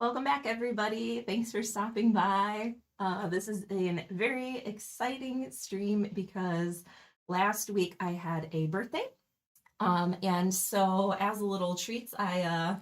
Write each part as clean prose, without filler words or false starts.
Welcome back, everybody. Thanks for stopping by. This is a very exciting stream because last week I had a birthday. And so as a little treats, I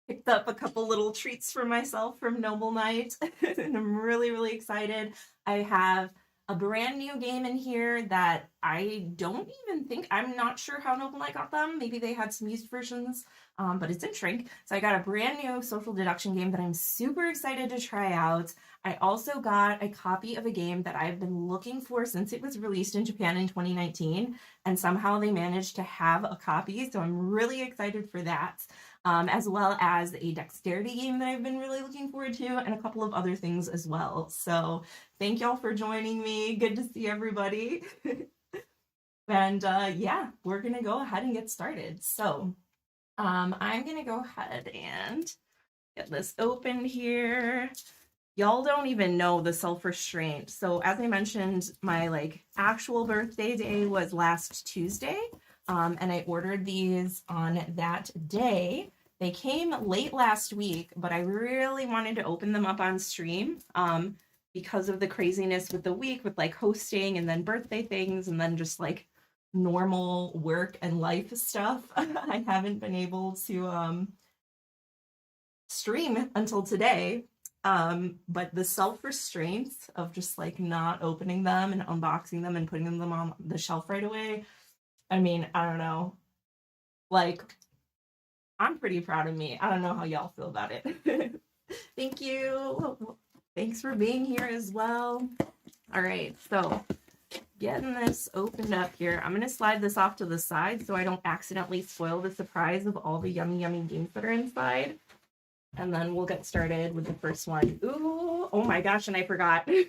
picked up a couple little treats for myself from Noble Knight, and I'm really excited. I have a brand new game in here that I don't even think, I'm not sure how Noble Knight got them. Maybe they had some used versions, but it's in Shrink. So I got a brand new social deduction game that I'm super excited to try out. I also got a copy of a game that I've been looking for since it was released in Japan in 2019, and somehow they managed to have a copy, so I'm really excited for that. As well as a dexterity game that I've been really looking forward to, and a couple of other things as well. So thank y'all for joining me. Good to see everybody. And yeah, we're gonna go ahead and get started. So I'm gonna go ahead and get this open here. Y'all don't even know the self-restraint. So as I mentioned, my actual birthday day was last Tuesday. And I ordered these on that day. They came late last week, but I really wanted to open them up on stream because of the craziness with the week, with hosting and then birthday things and then just normal work and life stuff. I haven't been able to stream until today. But the self-restraint of just not opening them and unboxing them and putting them on the shelf right away, I mean, I don't know. I'm pretty proud of me. I don't know how y'all feel about it. Thank you. Thanks for being here as well. All right, so getting this opened up here. I'm going to slide this off to the side so I don't accidentally spoil the surprise of all the yummy games that are inside. And then we'll get started with the first one. Ooh, oh my gosh, and I forgot. Do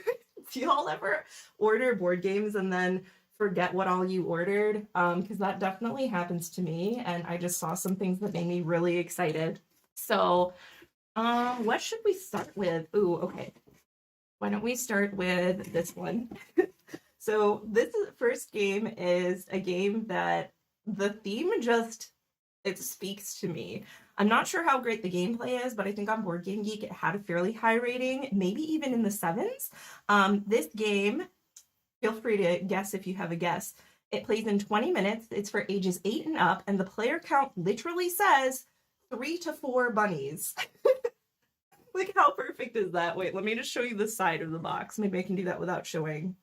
y'all ever order board games and then forget what all you ordered? Because that definitely happens to me, and I just saw some things that made me really excited. So, what should we start with? Ooh, okay. Why don't we start with this one? So this first game is a game that the theme just, it speaks to me. I'm not sure how great the gameplay is, but I think on Board Game Geek it had a fairly high rating, maybe even in the 7s. This game, feel free to guess if you have a guess. It plays in 20 minutes. It's for ages 8 and up, and the player count literally says 3 to 4 bunnies. How perfect is that? Wait, let me just show you the side of the box. Maybe I can do that without showing.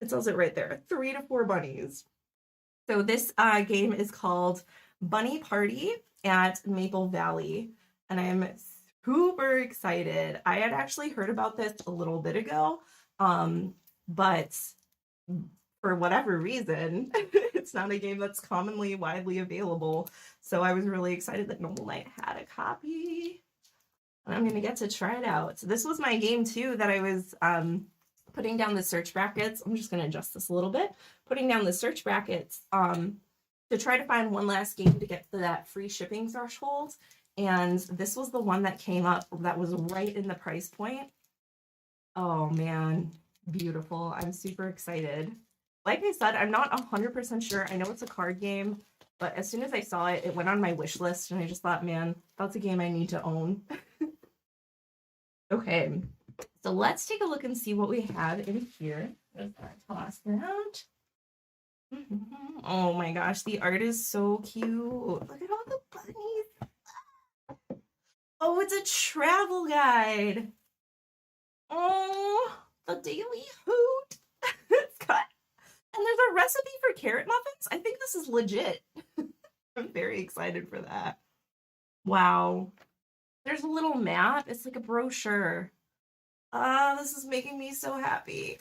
It says it right there, 3 to 4 bunnies. So this game is called Bunny Party at Maple Valley, and I am super excited. I had actually heard about this a little bit ago, but for whatever reason, it's not a game that's commonly widely available. So I was really excited that Noble Knight had a copy, and I'm gonna get to try it out. So this was my game too that I was putting down the search brackets. I'm just going to adjust this a little bit. Putting down the search brackets to try to find one last game to get to that free shipping threshold. And this was the one that came up that was right in the price point. Oh man, beautiful. I'm super excited. Like I said, I'm not 100% sure. I know it's a card game, but as soon as I saw it, it went on my wish list and I just thought, man, that's a game I need to own. Okay. So let's take a look and see what we have in here. Toss that. Oh my gosh, the art is so cute. Look at all the bunnies. Oh, it's a travel guide. Oh, the Daily Hoot. It's got, and there's a recipe for carrot muffins. I think this is legit. I'm very excited for that. Wow. There's a little map. It's like a brochure. This is making me so happy.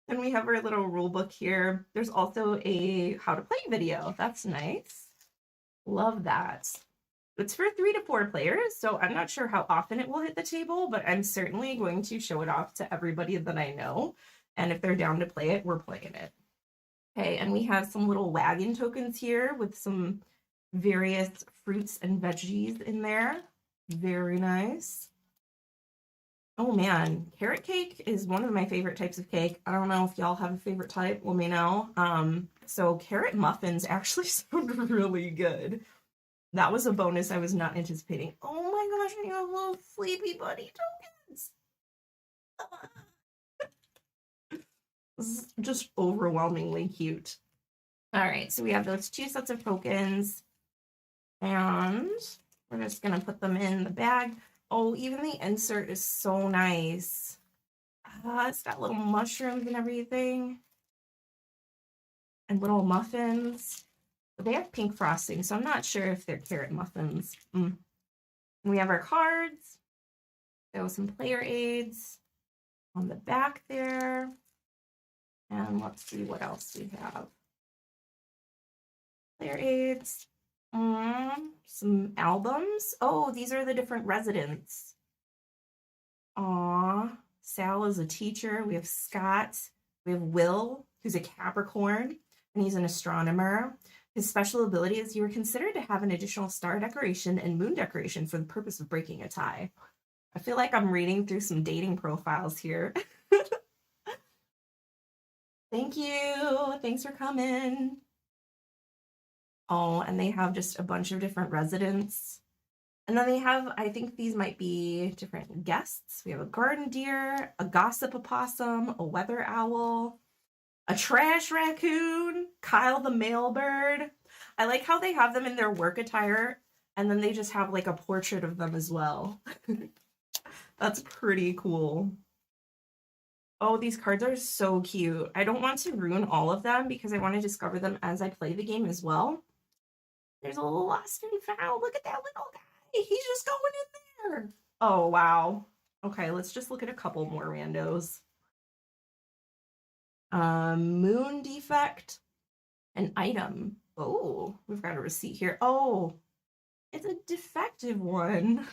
And we have our little rule book here. There's also a how to play video. That's nice. Love that. It's for 3 to 4 players, so I'm not sure how often it will hit the table, but I'm certainly going to show it off to everybody that I know. And if they're down to play it, we're playing it. Okay, and we have some little wagon tokens here with some various fruits and veggies in there. Very nice. Oh man, carrot cake is one of my favorite types of cake. I don't know if y'all have a favorite type, let me know. So carrot muffins actually sound really good. That was a bonus I was not anticipating. Oh my gosh, I have little Sleepy Buddy tokens. This is just overwhelmingly cute. All right, so we have those 2 sets of tokens, and we're just gonna put them in the bag. Oh, even the insert is so nice. It's got little mushrooms and everything, and little muffins. But they have pink frosting, so I'm not sure if they're carrot muffins. And we have our cards. There was some player aids on the back there. And let's see what else we have. Player aids. Some albums. Oh, these are the different residents. Aw. Sal is a teacher. We have Scott. We have Will, who's a Capricorn, and he's an astronomer. His special ability is you are considered to have an additional star decoration and moon decoration for the purpose of breaking a tie. I feel like I'm reading through some dating profiles here. Thank you. Thanks for coming. Oh, and they have just a bunch of different residents. And then they have, I think these might be different guests. We have a garden deer, a gossip opossum, a weather owl, a trash raccoon, Kyle the male bird. I like how they have them in their work attire, and then they just have like a portrait of them as well. That's pretty cool. Oh, these cards are so cute. I don't want to ruin all of them because I want to discover them as I play the game as well. There's a little lost and found. Look at that little guy. He's just going in there. Oh, wow. Okay, let's just look at a couple more randos. Moon defect, an item. Oh, we've got a receipt here. Oh, it's a defective one.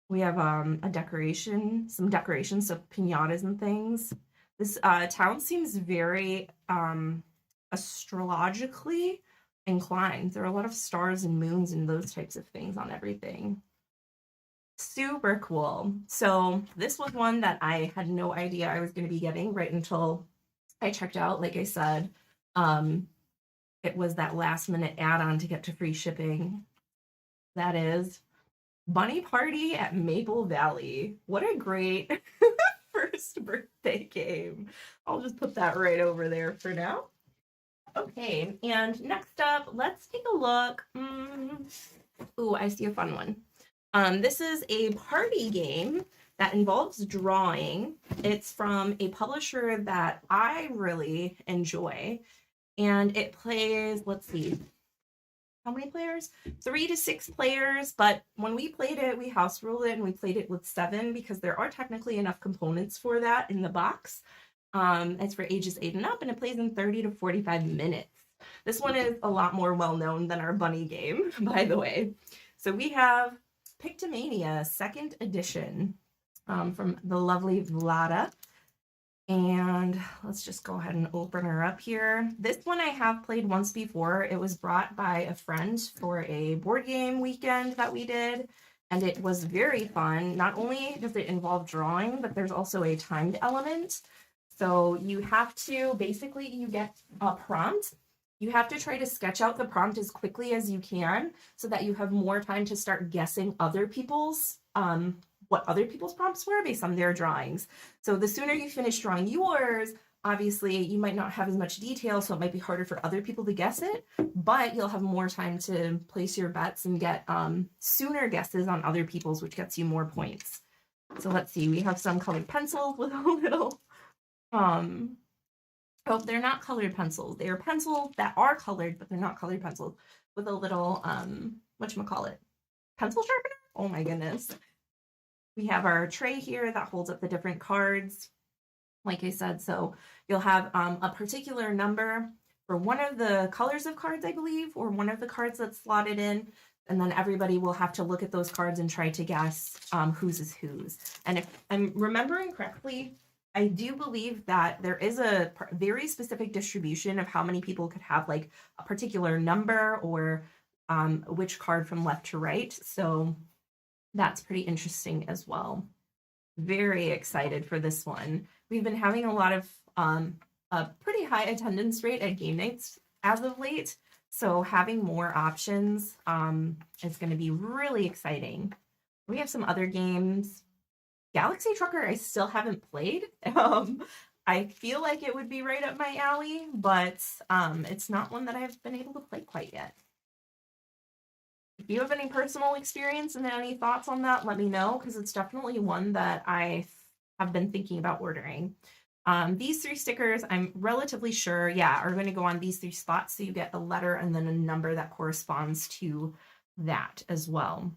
We have a decoration, some decorations, so pinatas and things. This town seems very astrologically inclined. There are a lot of stars and moons and those types of things on everything. Super cool. So this was one that I had no idea I was going to be getting right until I checked out. Like I said, it was that last minute add-on to get to free shipping. That is Bunny Party at Maple Valley. What a great first birthday game. I'll just put that right over there for now. Okay, and next up, let's take a look. Ooh, I see a fun one. This is a party game that involves drawing. It's from a publisher that I really enjoy, and it plays, let's see, how many players? 3 to 6 players, but when we played it, we house ruled it and we played it with 7 because there are technically enough components for that in the box. It's for ages 8 and up, and it plays in 30 to 45 minutes. This one is a lot more well-known than our bunny game, by the way. So we have Pictomania 2nd edition from the lovely Vlada. And let's just go ahead and open her up here. This one I have played once before. It was brought by a friend for a board game weekend that we did, and it was very fun. Not only does it involve drawing, but there's also a timed element. So you have to, basically, you get a prompt. You have to try to sketch out the prompt as quickly as you can so that you have more time to start guessing other people's what other people's prompts were based on their drawings. So the sooner you finish drawing yours, obviously you might not have as much detail, so it might be harder for other people to guess it, but you'll have more time to place your bets and get sooner guesses on other people's, which gets you more points. So let's see, we have some colored pencils with a little, oh, they're not colored pencils. They are pencils that are colored, but they're not colored pencils, with a little, whatchamacallit, pencil sharpener? Oh my goodness. We have our tray here that holds up the different cards. Like I said, so you'll have a particular number for one of the colors of cards, I believe, or one of the cards that's slotted in. And then everybody will have to look at those cards and try to guess whose is whose. And if I'm remembering correctly, I do believe that there is a very specific distribution of how many people could have like a particular number or which card from left to right. So that's pretty interesting as well. Very excited for this one. We've been having a lot of a pretty high attendance rate at game nights as of late. So having more options is going to be really exciting. We have some other games. Galaxy Trucker I still haven't played. I feel like it would be right up my alley, but it's not one that I've been able to play quite yet. If you have any personal experience and any thoughts on that, let me know, because it's definitely one that I have been thinking about ordering. These 3 stickers, I'm relatively sure, yeah, are going to go on these 3 spots, so you get a letter and then a number that corresponds to that as well.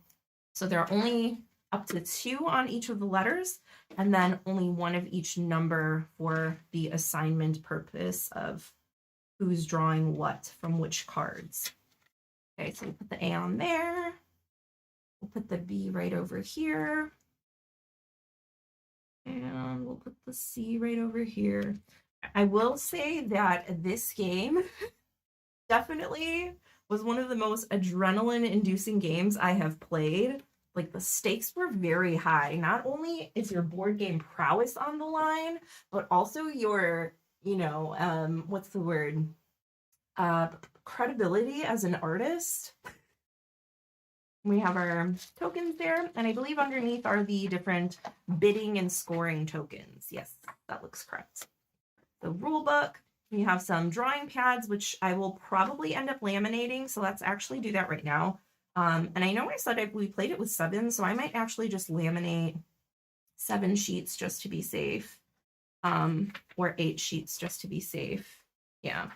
So there are only up to 2 on each of the letters, and then only 1 of each number for the assignment purpose of who's drawing what from which cards. Okay, so we'll put the A on there. We'll put the B right over here. And we'll put the C right over here. I will say that this game definitely was one of the most adrenaline-inducing games I have played. Like, the stakes were very high. Not only is your board game prowess on the line, but also your, what's the word? Credibility as an artist. We have our tokens there, and I believe underneath are the different bidding and scoring tokens. Yes, that looks correct. The rule book. We have some drawing pads, which I will probably end up laminating, so let's actually do that right now. And I know I said we played it with 7, so I might actually just laminate 7 sheets just to be safe, or 8 sheets just to be safe. Yeah.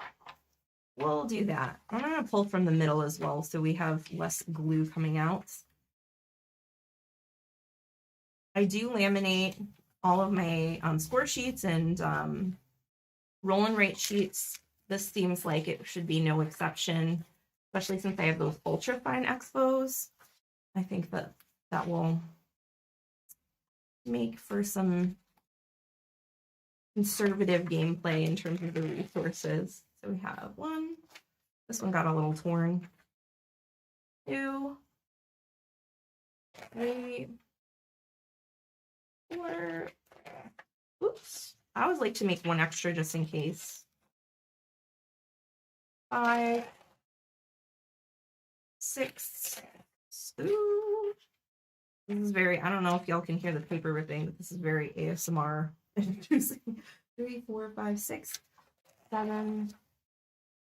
We'll do that. I'm going to pull from the middle as well, so we have less glue coming out. I do laminate all of my score sheets and roll and rate sheets. This seems like it should be no exception, especially since I have those ultra fine expos. I think that will make for some conservative gameplay in terms of the resources. So we have 1. This one got a little torn. 2, 3, 4. Oops. I always like to make 1 extra just in case. 5, 6. Ooh. This is very, I don't know if y'all can hear the paper ripping, but this is very ASMR introducing. 3, 4, 5, 6, 7,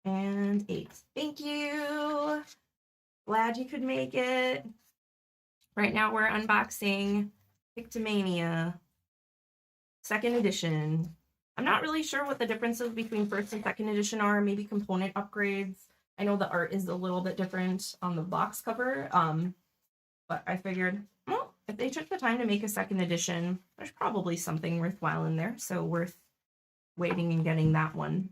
and 8. Thank you. Glad you could make it. Right now we're unboxing Pictomania 2nd edition. I'm not really sure what the differences between 1st and 2nd edition are. Maybe component upgrades. I know the art is a little bit different on the box cover, but I figured, well, if they took the time to make a 2nd edition, there's probably something worthwhile in there, so worth waiting and getting that one.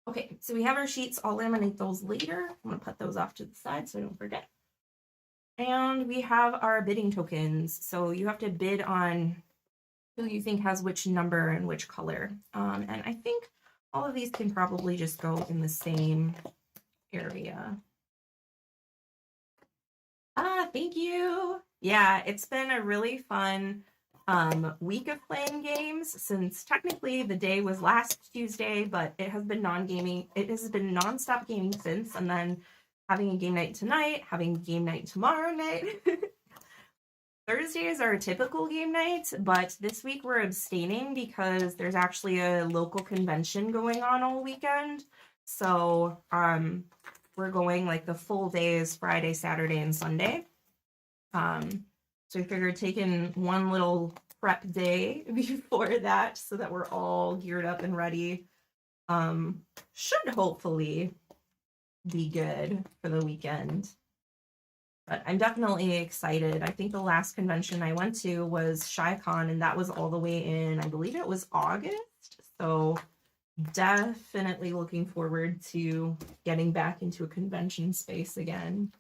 Okay, so we have our sheets. I'll laminate those later. I'm going to put those off to the side so I don't forget. And we have our bidding tokens. So you have to bid on who you think has which number and which color. And I think all of these can probably just go in the same area. Thank you. Yeah, it's been a really fun week of playing games, since technically the day was last Tuesday, but it has been non-gaming. It has been non-stop gaming since, and then having a game night tonight, having game night tomorrow night. Thursdays are a typical game night, but this week we're abstaining because there's actually a local convention going on all weekend. So we're going like the full days, Friday, Saturday, and Sunday. So we figured taking 1 little prep day before that so that we're all geared up and ready should hopefully be good for the weekend. But I'm definitely excited. I think the last convention I went to was ShyCon, and that was all the way in, I believe it was August. So definitely looking forward to getting back into a convention space again,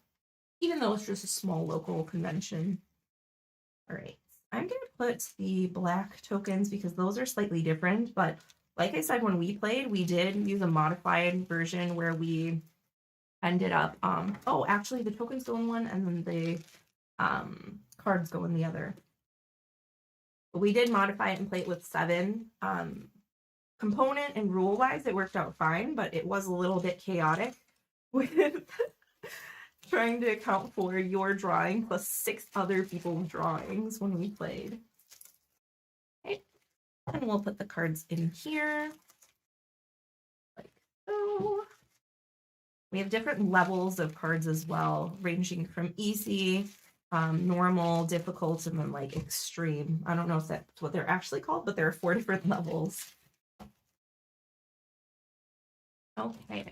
even though it's just a small local convention. All right, I'm going to put the black tokens because those are slightly different. But like I said, when we played, we did use a modified version where we ended up, oh, actually the tokens go in one and then the cards go in the other. But we did modify it and play it with 7. Component and rule-wise, it worked out fine, but it was a little bit chaotic. with trying to account for your drawing plus 6 other people's drawings when we played. Okay, and we'll put the cards in here, like so. We have different levels of cards as well, ranging from easy, normal, difficult, and then like extreme. I don't know if that's what they're actually called, but there are 4 different levels. Okay.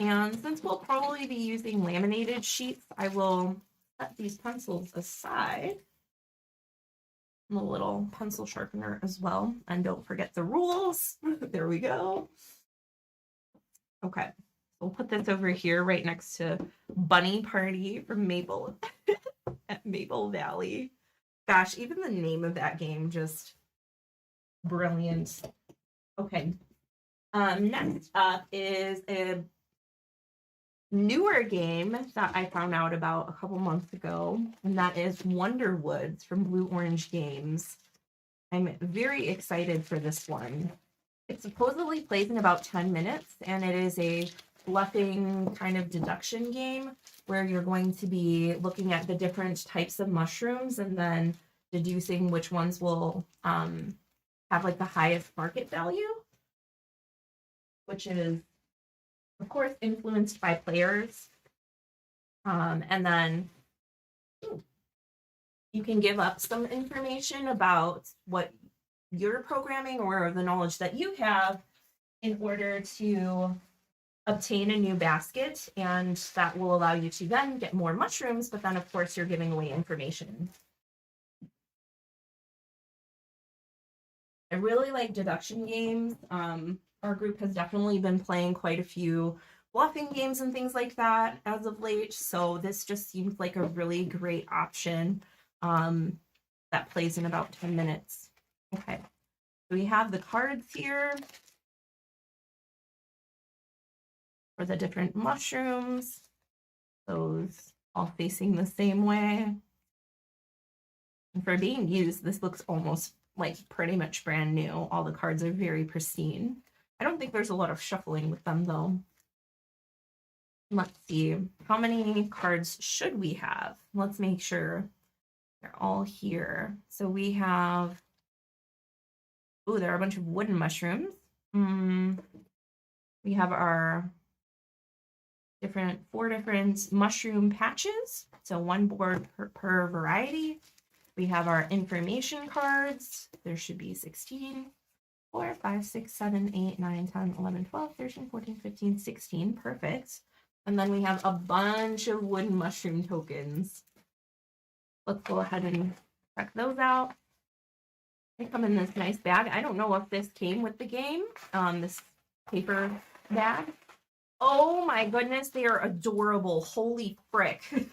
And since we'll probably be using laminated sheets, I will set these pencils aside. And a little pencil sharpener as well. And don't forget the rules. There we go. Okay. We'll put this over here right next to Bunny Party from Maple at Maple Valley. Gosh, even the name of that game, just brilliant. Okay. Next up is a newer game that I found out about a couple months ago, and that is Wonder Woods from Blue Orange Games. I'm very excited for this one. It supposedly plays in about 10 minutes, and it is a bluffing kind of deduction game where you're going to be looking at the different types of mushrooms and then deducing which ones will have like the highest market value, which is of course influenced by players. And then you can give up some information about what you're programming or the knowledge that you have in order to obtain a new basket, and that will allow you to then get more mushrooms, but then of course you're giving away information. I really like deduction games. Our group has definitely been playing quite a few bluffing games and things like that as of late, so this just seems like a really great option that plays in about 10 minutes. Okay, so we have the cards here for the different mushrooms, those all facing the same way. And for being used, this looks almost like pretty much brand new. All the cards are very pristine. I don't think there's a lot of shuffling with them though. Let's see, how many cards should we have? Let's make sure they're all here. So we have, oh, there are a bunch of wooden mushrooms. We have our 4 different mushroom patches. So 1 board per variety. We have our information cards. There should be 16. 4, 5, 6, 7, 8, 9, 10, 11, 12, 13, 14, 15, 16. Perfect. And then we have a bunch of wooden mushroom tokens. Let's go ahead and check those out. They come in this nice bag. I don't know if this came with the game, this paper bag. Oh my goodness, they are adorable. Holy frick. Those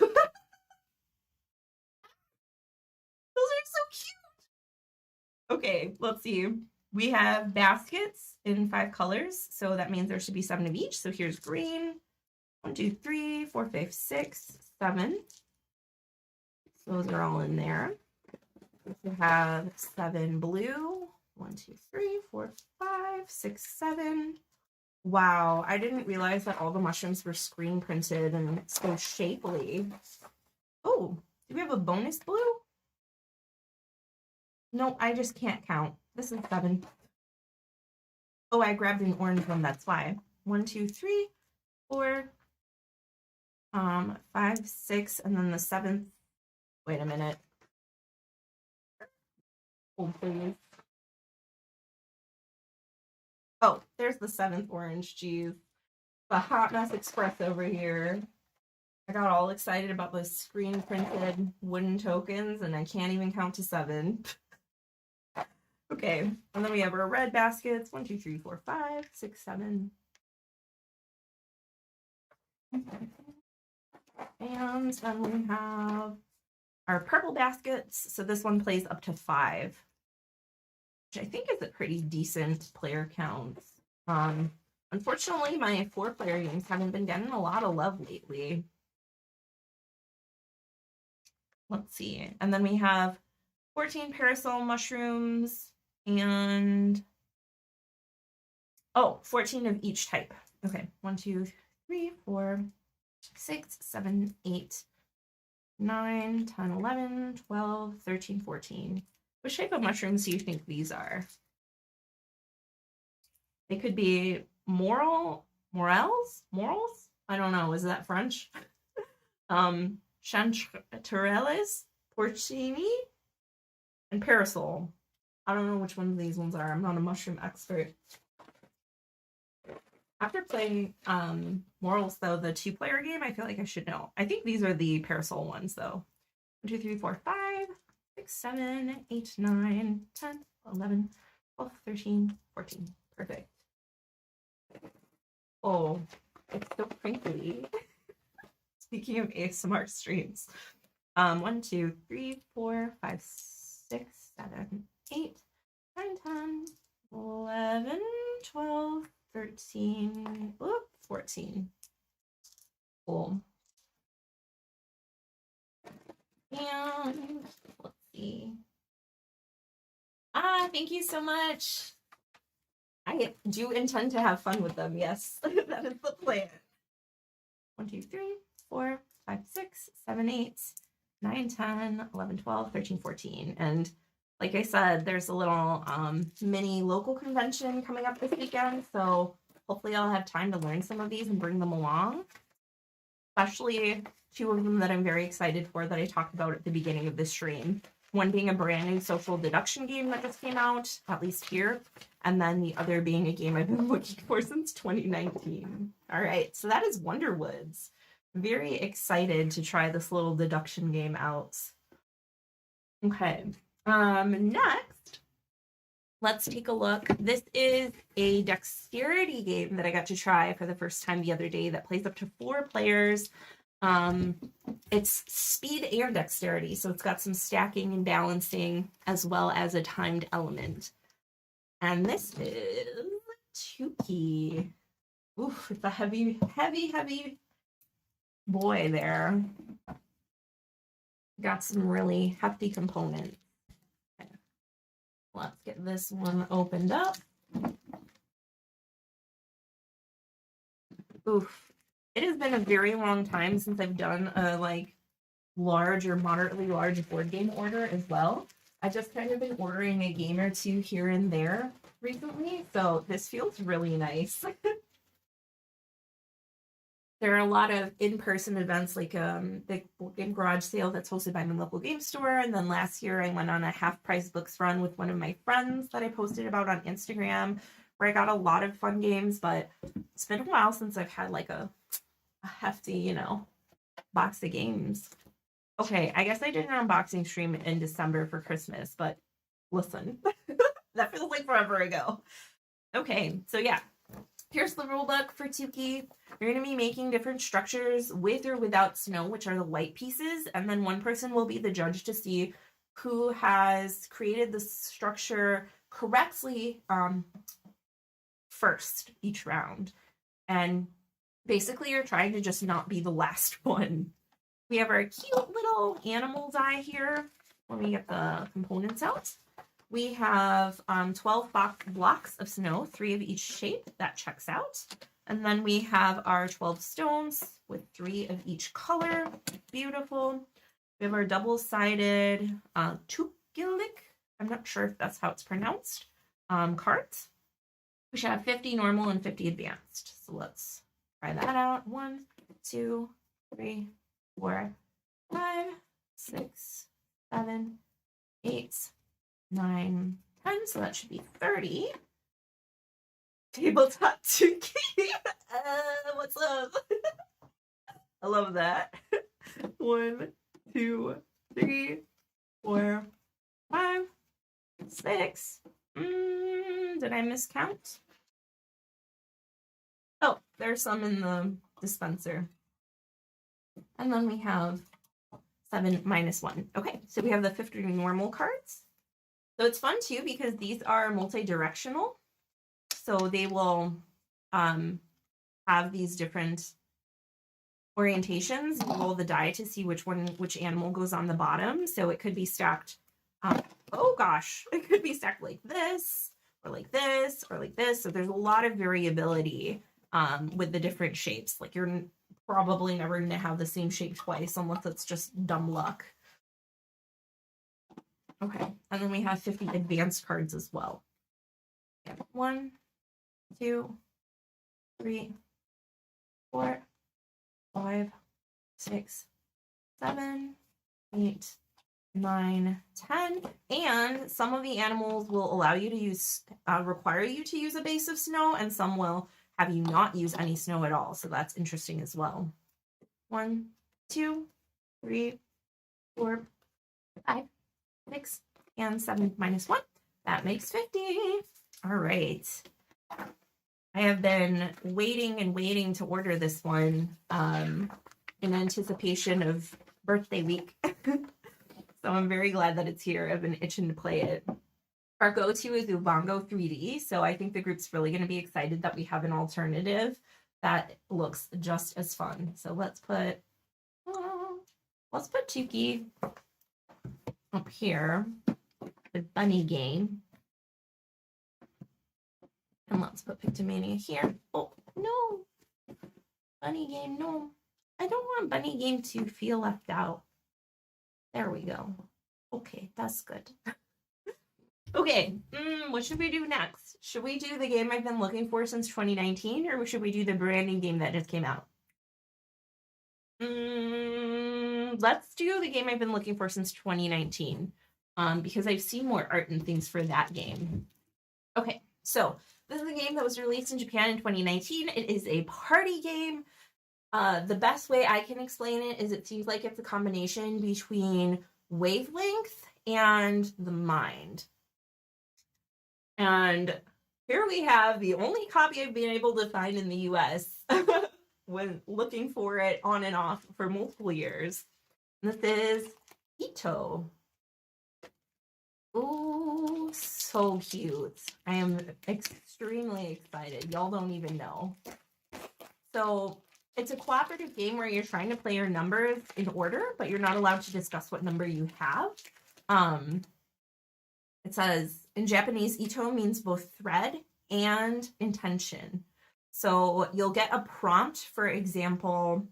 are so cute. Okay, let's see. We have baskets in 5 colors, so that means there should be 7 of each. So here's green. 1, 2, 3, 4, 5, 6, 7. So those are all in there. We have 7 blue. 1, 2, 3, 4, 5, 6, 7. Wow, I didn't realize that all the mushrooms were screen printed and so shapely. Oh, do we have a bonus blue? No, I just can't count. This is 7. Oh, I grabbed an orange one, that's why. 1, 2, 3, 4, 5, 6, and then the 7th. Wait a minute. Oh, please. Oh, there's the 7th orange. Geez. The Hot Mess Express over here. I got all excited about those screen printed wooden tokens, and I can't even count to 7. Okay, and then we have our red baskets. 1, 2, 3, 4, 5, 6, 7. And then we have our purple baskets. So this one plays up to 5, which I think is a pretty decent player count. Unfortunately, my 4-player games haven't been getting a lot of love lately. Let's see. And then we have 14 parasol mushrooms and 14 of each type. Okay, 1, 2, 3, 4, 6, 7, 8, 9, 10, 11, 12, 13, 14. Which type of mushrooms do you think these are? They could be morels? I don't know. Is that French? Chanterelles, porcini, and parasol. I don't know which one of these ones are. I'm not a mushroom expert. After playing Morals, though, the 2-player game, I feel like I should know. I think these are the parasol ones, though. 1, 2, 3, 4, 5, 6, 7, 8, 9, 10, 11, 12, 13, 14. Perfect. Oh, it's so crinkly. Speaking of ASMR streams. 1, 2, 3, 4, 5, 6, 7, 8, 9, 10, 11, 12, 13, 14. Cool. And let's see. Thank you so much. I do intend to have fun with them. Yes, that is the plan. 1, 2, 3, 4, 5, 6, 7, 8, 9, 10, 11, 12, 13, 14. And like I said, there's a little mini local convention coming up this weekend. So hopefully I'll have time to learn some of these and bring them along. Especially 2 of them that I'm very excited for that I talked about at the beginning of this stream. One being a brand new social deduction game that just came out, at least here. And then the other being a game I've been looking for since 2019. All right, so that is Wonderwoods. Very excited to try this little deduction game out. Okay, next, let's take a look. This is a dexterity game that I got to try for the first time the other day that plays up to 4 players. It's speed and dexterity, so it's got some stacking and balancing as well as a timed element. And this is Tukey. Oof, it's a heavy boy there. Got some really hefty components. Okay. Let's get this one opened up. Oof. It has been a very long time since I've done a large or moderately large board game order as well. I've just kind of been ordering a game or 2 here and there recently, so this feels really nice. There are a lot of in-person events like the board game garage sale that's hosted by my local game store, and then last year I went on a half-price books run with one of my friends that I posted about on Instagram, where I got a lot of fun games, but it's been a while since I've had like a hefty, box of games. Okay, I guess I did an unboxing stream in December for Christmas, but listen, that feels like forever ago. Okay, so yeah, here's the rule book for Tukey. You're going to be making different structures with or without snow, which are the white pieces, and then one person will be the judge to see who has created the structure correctly first each round. And basically, you're trying to just not be the last one. We have our cute little animal's eye here. Let me get the components out. We have 12 blocks of snow, 3 of each shape. That checks out. And then we have our 12 stones with 3 of each color. Beautiful. We have our double-sided Tukeylik. I'm not sure if that's how it's pronounced. Cards. We should have 50 normal and 50 advanced. So let's try that out. 1, 2, 3, 4, 5, 6, 7, 8, 9, 10. So that should be 30. Tabletop Tukey. What's up? I love that. 1, 2, 3, 4, 5, 6. Did I miscount? Oh, there's some in the dispenser. And then we have 7 minus 1. Okay, so we have the 50 normal cards. So it's fun too because these are multi-directional. So they will have these different orientations. You roll the die to see which animal goes on the bottom. So it could be stacked. Oh gosh, it could be stacked like this, or like this, or like this. So there's a lot of variability with the different shapes. Like you're probably never going to have the same shape twice unless it's just dumb luck. Okay, and then we have 50 advanced cards as well. 1, 2, 3, 4, 5, 6, 7, 8, 9, 10. And some of the animals will allow you to use, require you to use a base of snow, and some will have you not use any snow at all. So that's interesting as well. 1, 2, 3, 4, 5, 6, and 7 minus 1. That makes 50. All right. I have been waiting and waiting to order this one in anticipation of birthday week. So I'm very glad that it's here. I've been itching to play it. Our go-to is Ubongo 3D, so I think the group's really going to be excited that we have an alternative that looks just as fun. So let's put Tukey up here with Bunny Game. And let's put Pictomania here. Oh, no. Bunny Game, no. I don't want Bunny Game to feel left out. There we go. Okay, that's good. Okay, what should we do next? Should we do the game I've been looking for since 2019, or should we do the branding game that just came out? Let's do the game I've been looking for since 2019, because I've seen more art and things for that game. Okay, so this is a game that was released in Japan in 2019. It is a party game. The best way I can explain it is it seems like it's a combination between Wavelength and The Mind. And here we have the only copy I've been able to find in the US when looking for it on and off for multiple years. This is Ito. Oh, so cute. I am extremely excited. Y'all don't even know. So it's a cooperative game where you're trying to play your numbers in order, but you're not allowed to discuss what number you have. It says, in Japanese, Ito means both thread and intention. So you'll get a prompt, for example,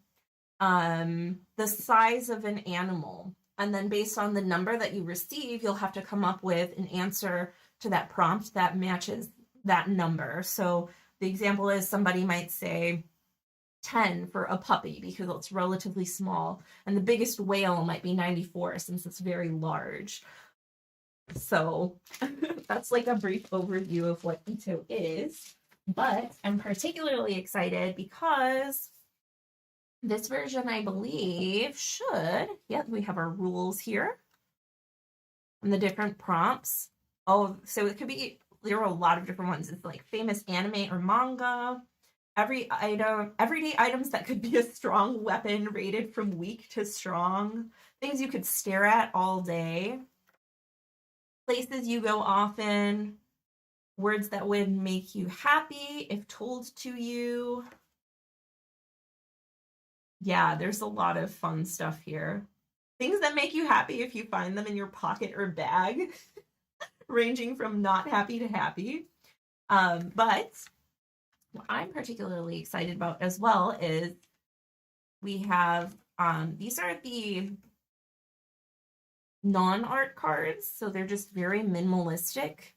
the size of an animal. And then based on the number that you receive, you'll have to come up with an answer to that prompt that matches that number. So the example is somebody might say 10 for a puppy because it's relatively small. And the biggest whale might be 94 since it's very large. So that's like a brief overview of what Ito is. But I'm particularly excited because this version, I believe, should... Yep, we have our rules here. And the different prompts. Oh, so it could be... There are a lot of different ones. It's like famous anime or manga. Everyday items that could be a strong weapon rated from weak to strong. Things you could stare at all day. Places you go often. Words that would make you happy if told to you. Yeah, there's a lot of fun stuff here. Things that make you happy if you find them in your pocket or bag, ranging from not happy to happy. But what I'm particularly excited about as well is we have, these are the non-art cards, so they're just very minimalistic,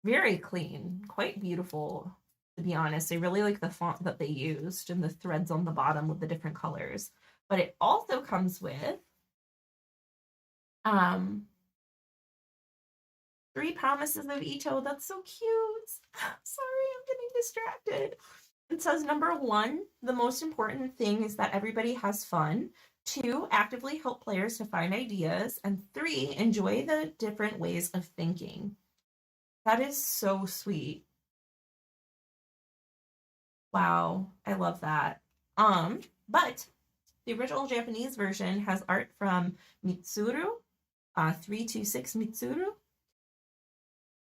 very clean, quite beautiful, to be honest. I really like the font that they used and the threads on the bottom with the different colors. But it also comes with 3 promises of Ito. That's so cute. Sorry, I'm getting distracted. It says, number 1, the most important thing is that everybody has fun. 2, actively help players to find ideas. And 3, enjoy the different ways of thinking. That is so sweet. Wow, I love that. But the original Japanese version has art from Mitsuru, 326 Mitsuru,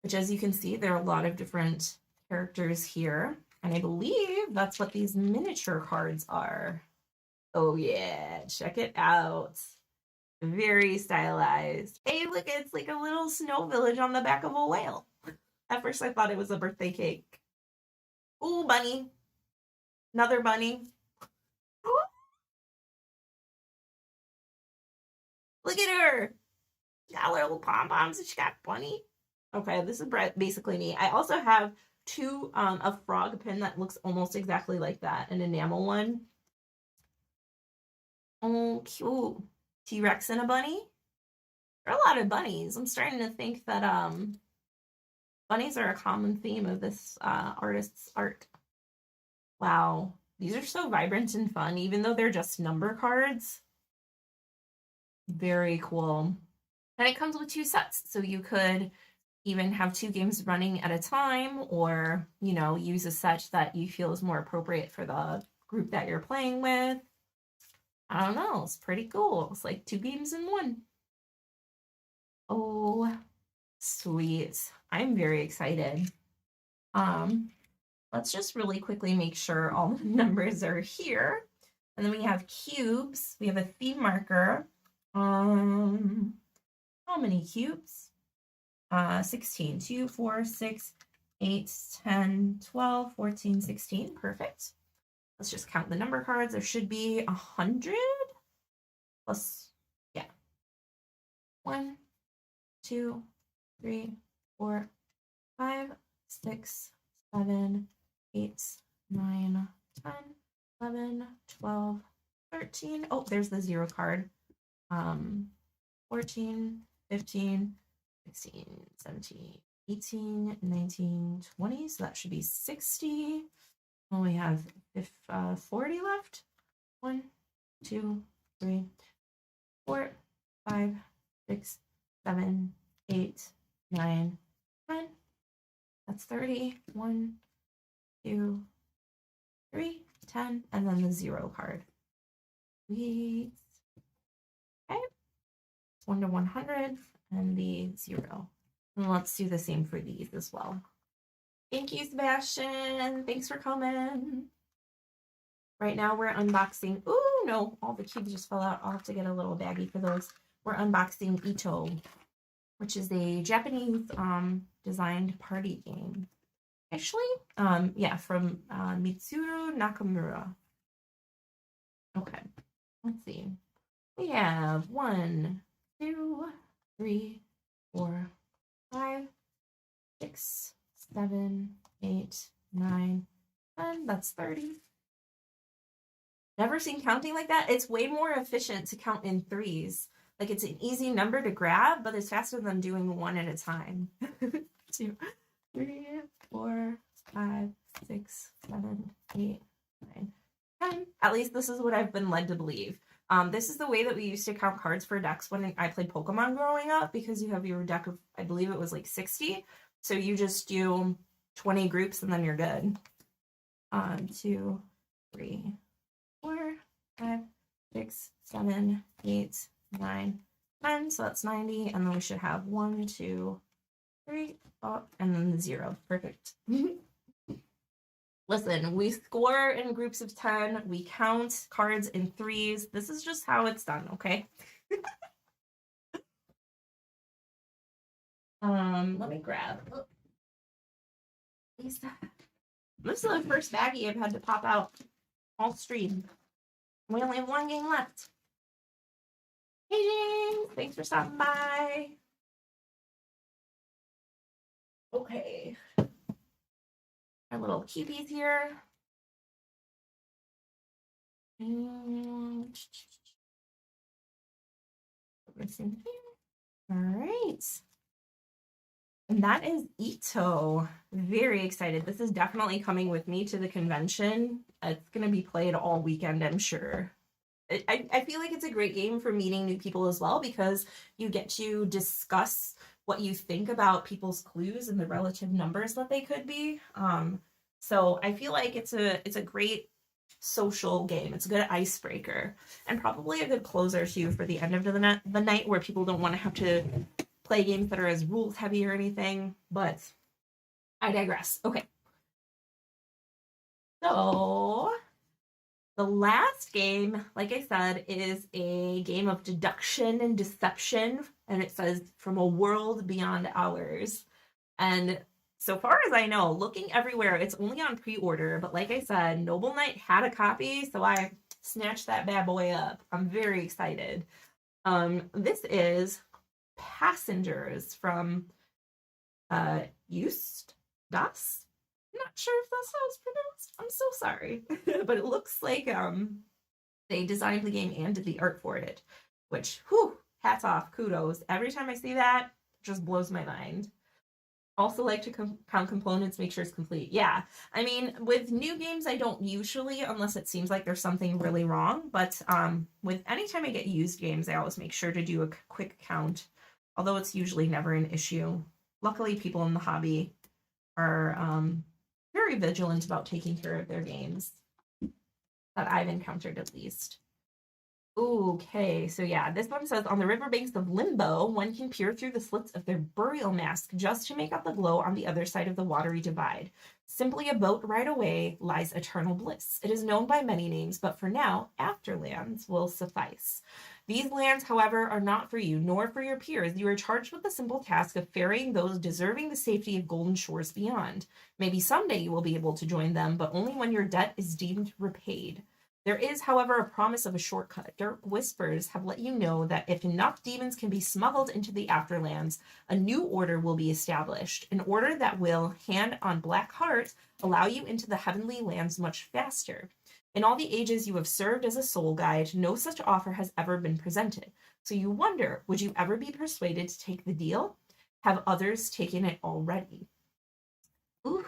which, as you can see, there are a lot of different characters here. And I believe that's what these miniature cards are. Oh yeah, check it out. Very stylized. Hey, look, it's like a little snow village on the back of a whale. At first I thought it was a birthday cake. Ooh, bunny. Another bunny. Look at her. She got little pom-poms and she got bunny. Okay, this is basically me. I also have two, a frog pin that looks almost exactly like that, an enamel one. Oh, cute. T-Rex and a bunny. There are a lot of bunnies. I'm starting to think that bunnies are a common theme of this artist's art. Wow. These are so vibrant and fun, even though they're just number cards. Very cool. And it comes with two sets, so you could even have two games running at a time, or, you know, use a set that you feel is more appropriate for the group that you're playing with. I don't know. It's pretty cool. It's like two games in one. Oh, sweet. I'm very excited. Let's just really quickly make sure all the numbers are here. And then we have cubes. We have a theme marker. How many cubes? 16. 2, 4, 6, 8, 10, 12, 14, 16. Perfect. Let's just count the number cards. There should be 100 plus, yeah. 1, 2, 3, 4, 5, 6, 7, 8, 9, 10, 11, 12, 13. Oh, there's the 0 card. 14, 15, 16, 17, 18, 19, 20. So that should be 60. Well, we have 40 left. 1, 2, 3, 4, 5, 6, 7, 8, 9, 10. That's 30. 1, 2, 3, 10, and then the 0 card. Sweet. Okay. 1 to 100 and the 0. And let's do the same for these as well. Thank you, Sebastian. Thanks for coming. Right now we're unboxing. Ooh, no, all the cubes just fell out. I'll have to get a little baggie for those. We're unboxing Ito, which is a Japanese designed party game. Actually, yeah, from Mitsuru Nakamura. Okay, let's see. We have 1, 2, 3, 4, 5, 6, 7, 8, 9, 10. That's 30. Never seen counting like that. It's way more efficient to count in threes. Like, it's an easy number to grab, but it's faster than doing one at a time. 2, 3, 4, 5, 6, 7, 8, 9, 10. At least this is what I've been led to believe. This is the way that we used to count cards for decks when I played Pokemon growing up, because you have your deck of, I believe it was like 60. So you just do 20 groups and then you're good. 2, 3, 4, 5, 6, 7, 8, 9, 10. So that's 90. And then we should have 1, 2, 3, and then the 0. Perfect. Listen, we score in groups of 10. We count cards in threes. This is just how it's done, okay? Let me grab. This is the first baggie I've had to pop out all stream. We only have one game left. Hey, James. Thanks for stopping by. Okay. Our little cuties here. And this in here. All right. And that is Ito. Very excited. This is definitely coming with me to the convention. It's going to be played all weekend, I'm sure. I feel like it's a great game for meeting new people as well, because you get to discuss what you think about people's clues and the relative numbers that they could be. So I feel like it's a great social game. It's a good icebreaker, and probably a good closer too for the end of the night, where people don't want to have to play games that are as rules heavy or anything. But I digress. Okay. So the last game, like I said, is a game of deduction and deception, and it says from a world beyond ours. And so far as I know, looking everywhere, it's only on pre-order. But like I said, Noble Knight had a copy, so I snatched that bad boy up. I'm very excited. This is Passengers from Just Das. Not sure if that's how it's pronounced. I'm so sorry. But it looks like they designed the game and did the art for it, which, whew, hats off, kudos. Every time I see that, it just blows my mind. Also like to count components, make sure it's complete. Yeah, I mean, with new games, I don't usually, unless it seems like there's something really wrong. But with anytime I get used games, I always make sure to do a quick count, although it's usually never an issue. Luckily, people in the hobby are very vigilant about taking care of their games that I've encountered, at least. Okay, so yeah, this one says on the riverbanks of Limbo, one can peer through the slits of their burial mask just to make out the glow on the other side of the watery divide. Simply a boat ride away lies eternal bliss. It is known by many names, but for now, Afterlands will suffice. These lands, however, are not for you, nor for your peers. You are charged with the simple task of ferrying those deserving the safety of golden shores beyond. Maybe someday you will be able to join them, but only when your debt is deemed repaid. There is, however, a promise of a shortcut. Dark whispers have let you know that if enough demons can be smuggled into the Afterlands, a new order will be established. An order that will, hand on black heart, allow you into the heavenly lands much faster. In all the ages you have served as a soul guide, no such offer has ever been presented. So you wonder, would you ever be persuaded to take the deal? Have others taken it already? Ooh.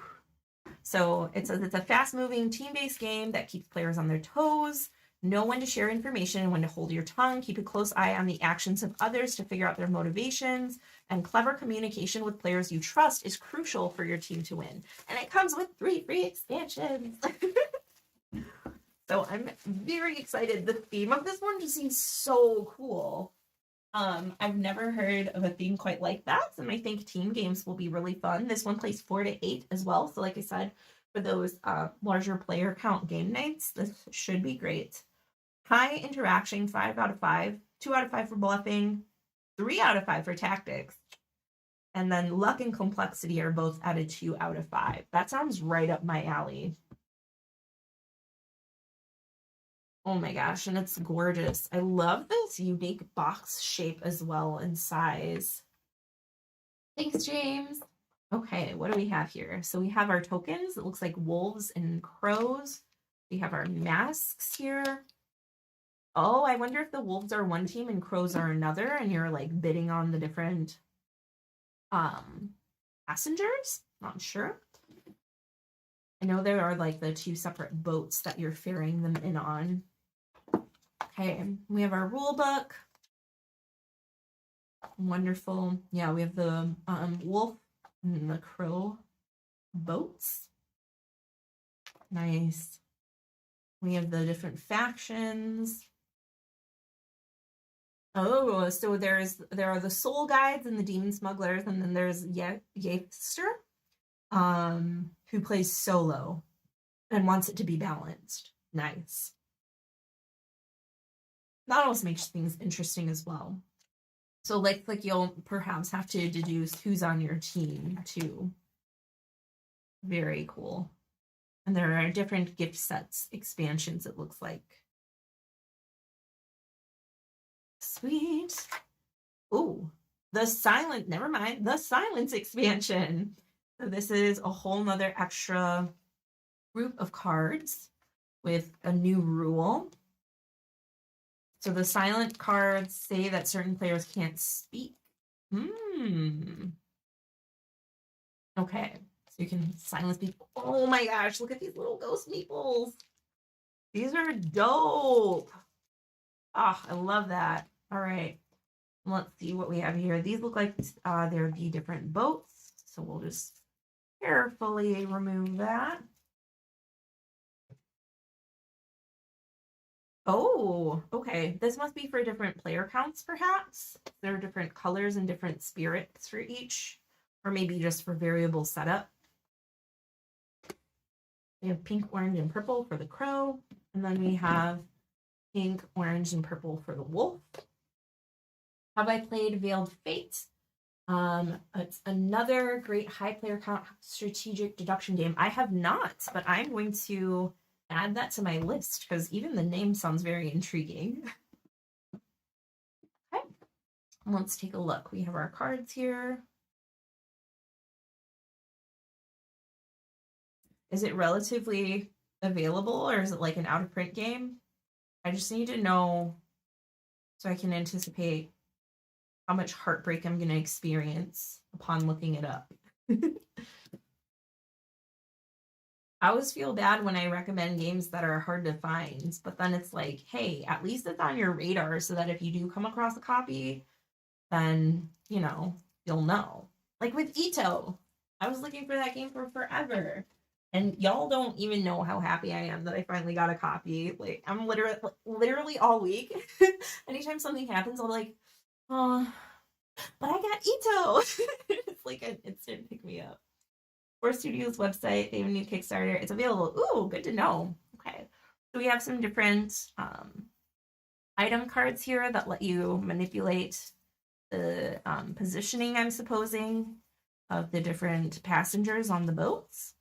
So it says it's a fast-moving, team-based game that keeps players on their toes. Know when to share information and when to hold your tongue. Keep a close eye on the actions of others to figure out their motivations. And clever communication with players you trust is crucial for your team to win. And it comes with 3 free expansions. So I'm very excited. The theme of this one just seems so cool. I've never heard of a theme quite like that, and I think team games will be really fun. This one plays 4 to 8 as well, so like I said, for those larger player count game nights, this should be great. High interaction, 5 out of 5, 2 out of 5 for bluffing, 3 out of 5 for tactics, and then luck and complexity are both added 2 out of 5. That sounds right up my alley. Oh my gosh, and it's gorgeous. I love this unique box shape as well and size. Thanks, James. Okay, what do we have here? So we have our tokens. It looks like wolves and crows. We have our masks here. Oh, I wonder if the wolves are one team and crows are another, and you're like bidding on the different passengers? Not sure. I know there are like the 2 separate boats that you're ferrying them in on. Okay, we have our rule book. Wonderful. Yeah, we have the wolf and the crow boats. Nice. We have the different factions. Oh, so there are the soul guides and the demon smugglers, and then there's Yester, who plays solo and wants it to be balanced. Nice. That also makes things interesting as well. So like you'll perhaps have to deduce who's on your team too. Very cool. And there are different gift sets, expansions, it looks like. Sweet. Ooh, the silence expansion. So this is a whole nother extra group of cards with a new rule. So the silent cards say that certain players can't speak. Okay, so you can silence people. Oh my gosh, look at these little ghost meeples. These are dope. Ah, I love that. All right, let's see what we have here. These look like they're the different boats. So we'll just carefully remove that. Oh, okay. This must be for different player counts, perhaps. There are different colors and different spirits for each, or maybe just for variable setup. We have pink, orange, and purple for the crow, and then we have pink, orange, and purple for the wolf. Have I played Veiled Fate? It's another great high player count strategic deduction game. I have not, but I'm going to add that to my list because even the name sounds very intriguing. Okay, let's take a look. We have our cards here. Is it relatively available or is it like an out of print game? I just need to know so I can anticipate how much heartbreak I'm going to experience upon looking it up. I always feel bad when I recommend games that are hard to find, but then it's like, hey, at least it's on your radar so that if you do come across a copy, then, you know, you'll know. Like with Ito, I was looking for that game for forever. And y'all don't even know how happy I am that I finally got a copy. Like I'm literally all week. Anytime something happens, I'm like, oh, but I got Ito. It's like an instant pick me up. Force Studios website, they have a new Kickstarter. It's available. Ooh, good to know. Okay. So we have some different item cards here that let you manipulate the positioning, I'm supposing, of the different passengers on the boats.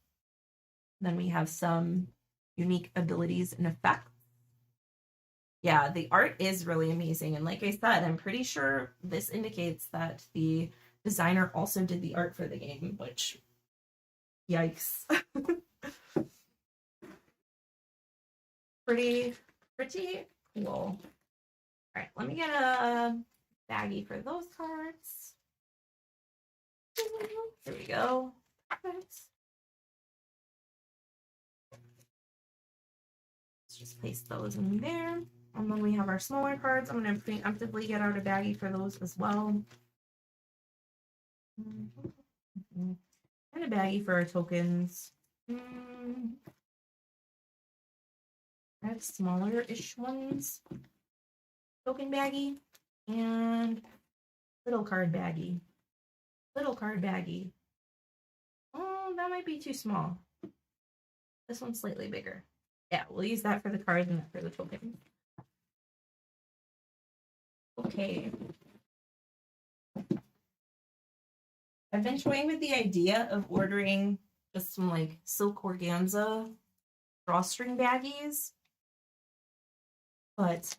Then we have some unique abilities and effects. Yeah, the art is really amazing. And like I said, I'm pretty sure this indicates that the designer also did the art for the game, which, yikes. pretty cool. All right, let me get a baggie for those cards. There we go. Perfect. Let's just place those in there. And then we have our smaller cards. I'm going to preemptively get out a baggie for those as well. And a baggie for our tokens. I have smaller-ish ones. Token baggie. And little card baggie. Little card baggie. Oh, that might be too small. This one's slightly bigger. Yeah, we'll use that for the cards and that for the token. Okay. I've been toying with the idea of ordering just some like silk organza drawstring baggies, but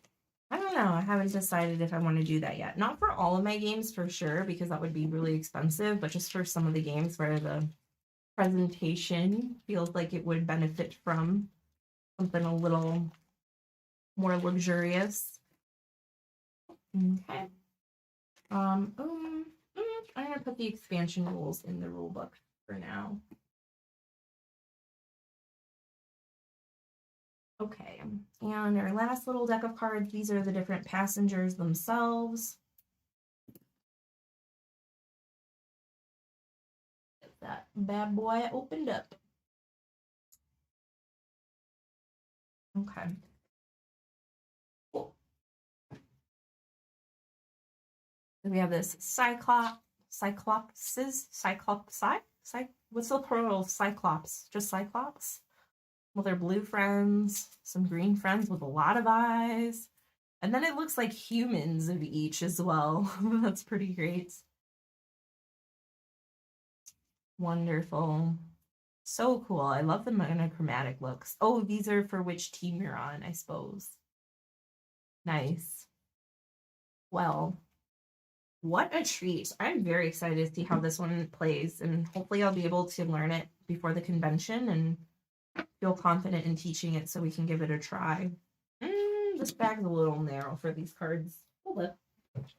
I don't know. I haven't decided if I want to do that yet. Not for all of my games for sure, because that would be really expensive, but just for some of the games where the presentation feels like it would benefit from something a little more luxurious. Okay. I'm gonna put the expansion rules in the rule book for now. Okay, and our last little deck of cards, these are the different passengers themselves. Get that bad boy opened up. Okay. Cool. So we have this what's the plural of Cyclops? Just Cyclops? Well, they're blue friends, some green friends with a lot of eyes. And then it looks like humans of each as well. That's pretty great. Wonderful. So cool. I love the monochromatic looks. Oh, these are for which team you're on, I suppose. Nice. Well, what a treat. I'm very excited to see how this one plays, and hopefully I'll be able to learn it before the convention and feel confident in teaching it so we can give it a try. This bag's a little narrow for these cards. Hold up.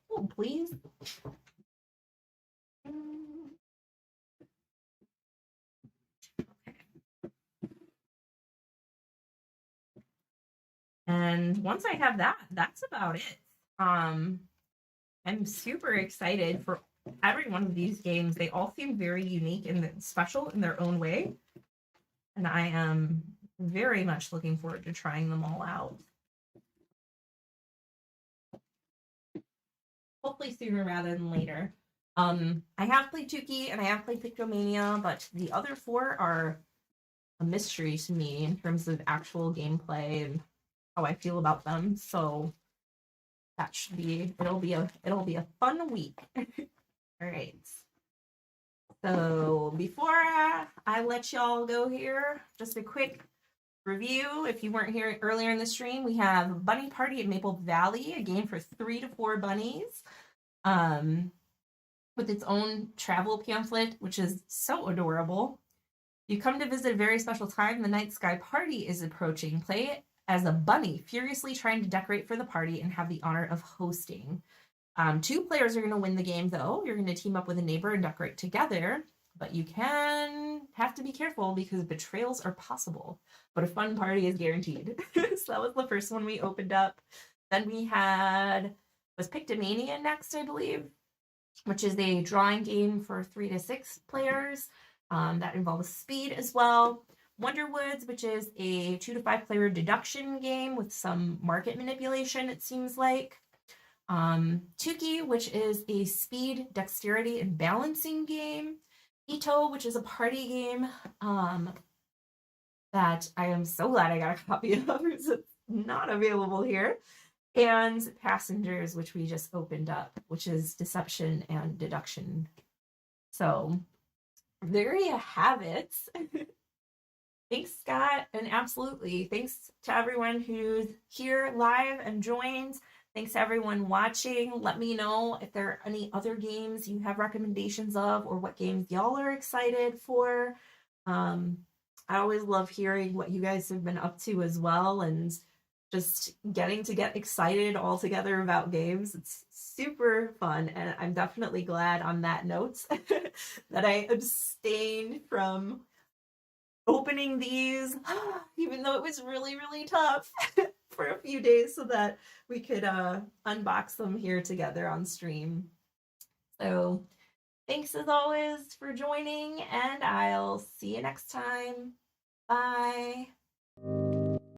Hold, please. And once I have that, that's about it. I'm super excited for every one of these games. They all seem very unique and special in their own way. And I am very much looking forward to trying them all out. Hopefully sooner rather than later. I have played Tuki and I have played Pictomania, but the other four are a mystery to me in terms of actual gameplay and how I feel about them. So that should be it'll be a fun week. All right. So before I let y'all go here, just a quick review. If you weren't here earlier in the stream, we have Bunny Party at Maple Valley, a game for 3 to 4 bunnies, with its own travel pamphlet, which is so adorable. You come to visit a very special time. The night sky party is approaching. Play it as a bunny, furiously trying to decorate for the party and have the honor of hosting. 2 players are going to win the game, though. You're going to team up with a neighbor and decorate together, but you have to be careful because betrayals are possible. But a fun party is guaranteed. So that was the first one we opened up. Then we was Pictomania next, I believe, which is a drawing game for 3 to 6 players. That involves speed as well. Wonderwoods, which is a 2 to 5 player deduction game with some market manipulation, it seems like. Tuki, which is a speed, dexterity, and balancing game. Ito, which is a party game that I am so glad I got a copy of because it's not available here. And Passengers, which we just opened up, which is deception and deduction. So there you have it. Thanks, Scott, and absolutely thanks to everyone who's here live and joined. Thanks to everyone watching. Let me know if there are any other games you have recommendations of or what games y'all are excited for. I always love hearing what you guys have been up to as well, and just getting to get excited all together about games. It's super fun, and I'm definitely glad on that note that I abstained from opening these, even though it was really, really tough for a few days so that we could unbox them here together on stream. So thanks as always for joining, and I'll see you next time. Bye.